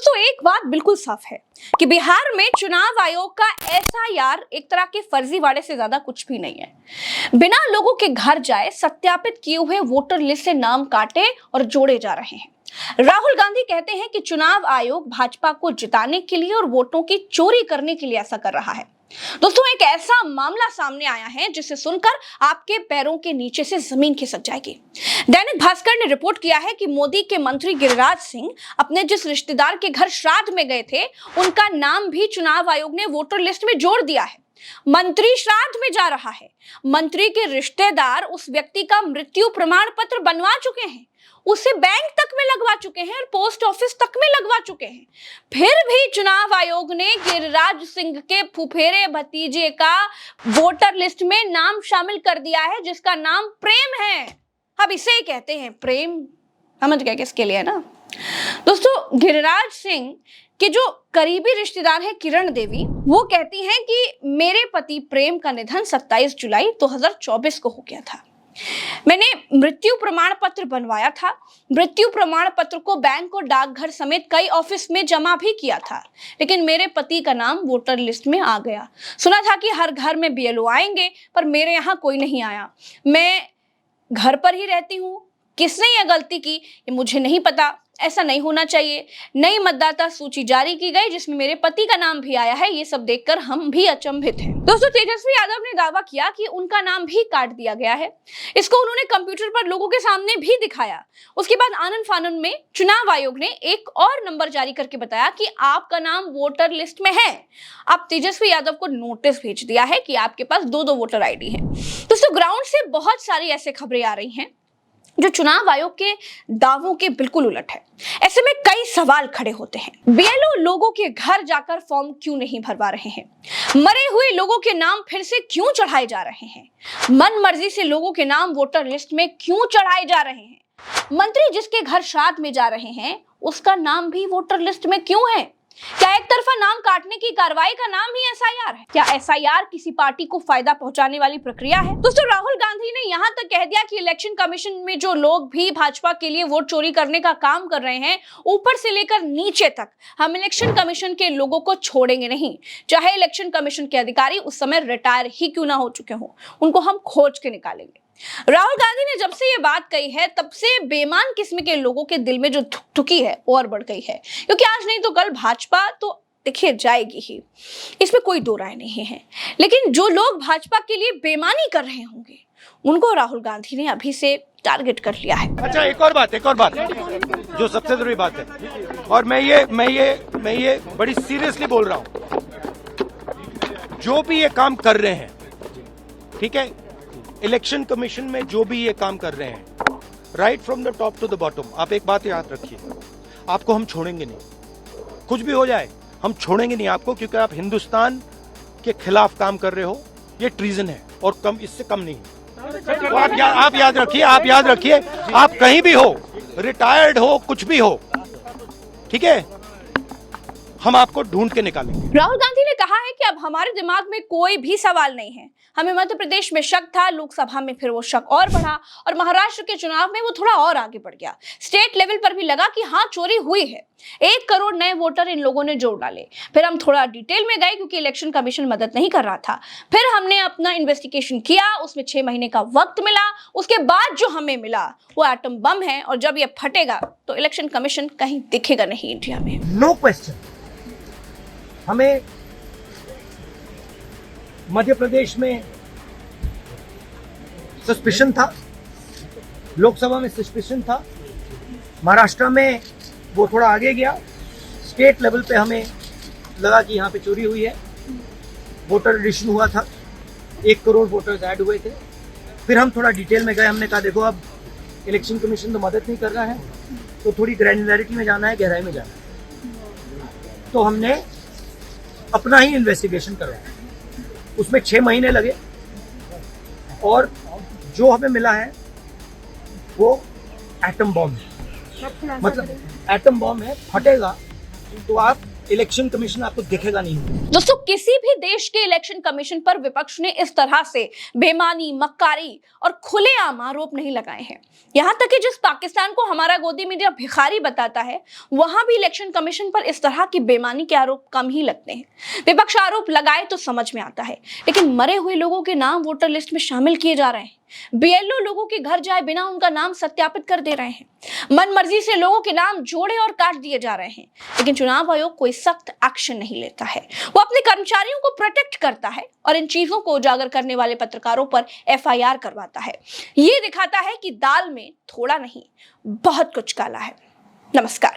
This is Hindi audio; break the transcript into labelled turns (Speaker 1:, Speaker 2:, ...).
Speaker 1: दोस्तों एक बात बिल्कुल साफ है कि बिहार में चुनाव आयोग का एसआईआर एक तरह के फर्जीवाड़े से ज्यादा कुछ भी नहीं है। बिना लोगों के घर जाए सत्यापित किए हुए वोटर लिस्ट से नाम काटे और जोड़े जा रहे हैं। राहुल गांधी कहते हैं कि चुनाव आयोग भाजपा को जिताने के लिए और वोटों की चोरी करने के लिए ऐसा कर रहा है। दोस्तों एक ऐसा मामला सामने आया है जिसे सुनकर आपके पैरों के नीचे से जमीन खिसक जाएगी। दैनिक भास्कर ने रिपोर्ट किया है कि मोदी के मंत्री गिरिराज सिंह अपने जिस रिश्तेदार के घर श्राद्ध में गए थे, उनका नाम भी चुनाव आयोग ने वोटर लिस्ट में जोड़ दिया है। मंत्री श्राद्ध में जा रहा है। मंत्री के रिश्तेदार उस व्यक्ति का मृत्यु प्रमाण पत्र बनवा चुके हैं, उसे बैंक तक में लगवा चुके हैं और पोस्ट ऑफिस तक में लगवा चुके हैं। फिर भी चुनाव आयोग ने गिरिराज सिंह के फुफेरे भतीजे का वोटर लिस्ट में नाम शामिल कर दिया है, जिसका नाम प्रेम है। अब इसे कहते हैं प्रेम, समझ गए किसके लिए ना। दोस्तों गिरिराज सिंह के जो करीबी रिश्तेदार है किरण देवी, वो कहती हैं कि मेरे पति प्रेम का निधन 27 जुलाई 2024 को हो गया था। मैंने मृत्यु प्रमाण पत्र बनवाया था। मृत्यु प्रमाण पत्र को बैंक और डाकघर समेत कई ऑफिस में जमा भी किया था, लेकिन मेरे पति का नाम वोटर लिस्ट में आ गया। सुना था कि हर घर में बीएलओ आएंगे, पर मेरे यहाँ कोई नहीं आया। मैं घर पर ही रहती हूँ। किसने यह गलती की ये मुझे नहीं पता। ऐसा नहीं होना चाहिए। नई मतदाता सूची जारी की गई जिसमें मेरे पति का नाम भी आया है। ये सब देखकर हम भी अचंभित हैं। दोस्तों तेजस्वी यादव ने दावा किया कि उनका नाम भी काट दिया गया है। इसको उन्होंने कंप्यूटर पर लोगों के सामने भी दिखाया। उसके बाद आनन फानन में चुनाव आयोग ने एक और नंबर जारी करके बताया कि आपका नाम वोटर लिस्ट में है। अब तेजस्वी यादव को नोटिस भेज दिया है कि आपके पास दो वोटर आईडी है। दोस्तों ग्राउंड से बहुत सारी ऐसे खबरें आ रही हैं जो चुनाव आयोग के दावों के बिल्कुल उलट है। ऐसे में कई सवाल खड़े होते हैं। बीएलओ लोगों के घर जाकर फॉर्म क्यों नहीं भरवा रहे हैं? मरे हुए लोगों के नाम फिर से क्यों चढ़ाए जा रहे हैं? मन मर्जी से लोगों के नाम वोटर लिस्ट में क्यों चढ़ाए जा रहे हैं? मंत्री जिसके घर श्राद्ध में जा रहे हैं, उसका नाम भी वोटर लिस्ट में क्यों है? क्या एक तरफा नाम काटने की कार्रवाई का नाम ही एसआईआर है? क्या एसआईआर किसी पार्टी को फायदा पहुंचाने वाली प्रक्रिया है? दोस्तों राहुल गांधी ने यहां तक कह दिया कि इलेक्शन कमीशन में जो लोग भी भाजपा के लिए वोट चोरी करने का काम कर रहे हैं, ऊपर से लेकर नीचे तक हम इलेक्शन कमीशन के लोगों को छोड़ेंगे नहीं। चाहे इलेक्शन कमीशन के अधिकारी उस समय रिटायर ही क्यों ना हो चुके हो, उनको हम खोज के निकालेंगे। राहुल गांधी ने जब से ये बात कही है, तब से बेईमान किस्म के लोगों के दिल में जो ठुकी है और बढ़ गई है, क्योंकि आज नहीं तो कल भाजपा तो देखिए जाएगी ही, इसमें कोई दो राय नहीं है। लेकिन जो लोग भाजपा के लिए बेईमानी कर रहे होंगे, उनको राहुल गांधी ने अभी से टारगेट कर लिया है।
Speaker 2: अच्छा एक और बात जो सबसे जरूरी बात है, और मैं ये बड़ी सीरियसली बोल रहा हूं, जो भी ये काम कर रहे हैं, ठीक है, इलेक्शन कमीशन में जो भी ये काम कर रहे हैं, right from the top to the bottom, आप एक बात याद रखिए, आपको हम छोड़ेंगे नहीं। कुछ भी हो जाए हम छोड़ेंगे नहीं आपको, क्योंकि आप हिंदुस्तान के खिलाफ काम कर रहे हो। ये ट्रीजन है और कम, इससे कम नहीं है। तो आप याद रखिए, आप कहीं भी हो, रिटायर्ड हो, कुछ भी हो, ठीक है, हम आपको ढूंढ के निकालेंगे।
Speaker 1: राहुल गांधी ने कहा है कि अब हमारे दिमाग में कोई भी सवाल नहीं है। हमें मध्य प्रदेश में शक था, लोकसभा में फिर वो शक और बढ़ा, और महाराष्ट्र के चुनाव में वो थोड़ा और आगे बढ़ गया। स्टेट लेवल पर भी लगा कि हाँ चोरी हुई है। 1 करोड़ नए वोटर इन लोगों ने जोड़ डाले। फिर हम थोड़ा डिटेल में गए क्योंकि इलेक्शन कमीशन मदद नहीं कर रहा था। फिर हमने अपना इन्वेस्टिगेशन किया, उसमें 6 महीने का वक्त मिला। उसके बाद जो हमें मिला वो एटम बम है, और जब ये फटेगा तो इलेक्शन कमीशन कहीं दिखेगा नहीं इंडिया में।
Speaker 3: नो क्वेश्चन, हमें मध्य प्रदेश में सस्पिशन था, लोकसभा में सस्पिशन था, महाराष्ट्र में वो थोड़ा आगे गया, स्टेट लेवल पे हमें लगा कि यहाँ पे चोरी हुई है। वोटर एडिशन हुआ था, 1 करोड़ वोटर्स ऐड हुए थे। फिर हम थोड़ा डिटेल में गए, हमने कहा देखो अब इलेक्शन कमीशन तो मदद नहीं कर रहा है, तो थोड़ी ग्रैन्युलैरिटी में जाना है, गहराई में जाना है। तो हमने अपना ही इन्वेस्टिगेशन करवाया, उसमें 6 महीने लगे, और जो हमें मिला है वो एटम बॉम्ब है। मतलब एटम बॉम्ब है, फटेगा तो आप इलेक्शन कमीशन आपको दिखेगा नहीं।
Speaker 1: दोस्तों, किसी भी देश के इलेक्शन कमीशन पर विपक्ष ने इस तरह से बेईमानी, मक्कारी और खुलेआम आरोप नहीं लगाए हैं। यहां तक कि जिस पाकिस्तान को हमारा गोदी मीडिया भिखारी बताता है, वहां भी इलेक्शन कमीशन पर इस तरह की बेईमानी के आरोप कम ही लगते हैं। विपक्ष आरोप लगाए तो समझ में आता है, लेकिन मरे हुए लोगों के नाम वोटर लिस्ट में शामिल किए जा रहे हैं। बीएलओ लोगों के घर जाए बिना उनका नाम सत्यापित कर दे रहे हैं। मन मर्जी से लोगों के नाम जोड़े और काट दिए जा रहे हैं, लेकिन चुनाव आयोग कोई सख्त एक्शन नहीं लेता है। वो अपने कर्मचारियों को प्रोटेक्ट करता है और इन चीजों को उजागर करने वाले पत्रकारों पर एफआईआर करवाता है। ये दिखाता है कि दाल में थोड़ा नहीं, बहुत कुछ काला है। नमस्कार।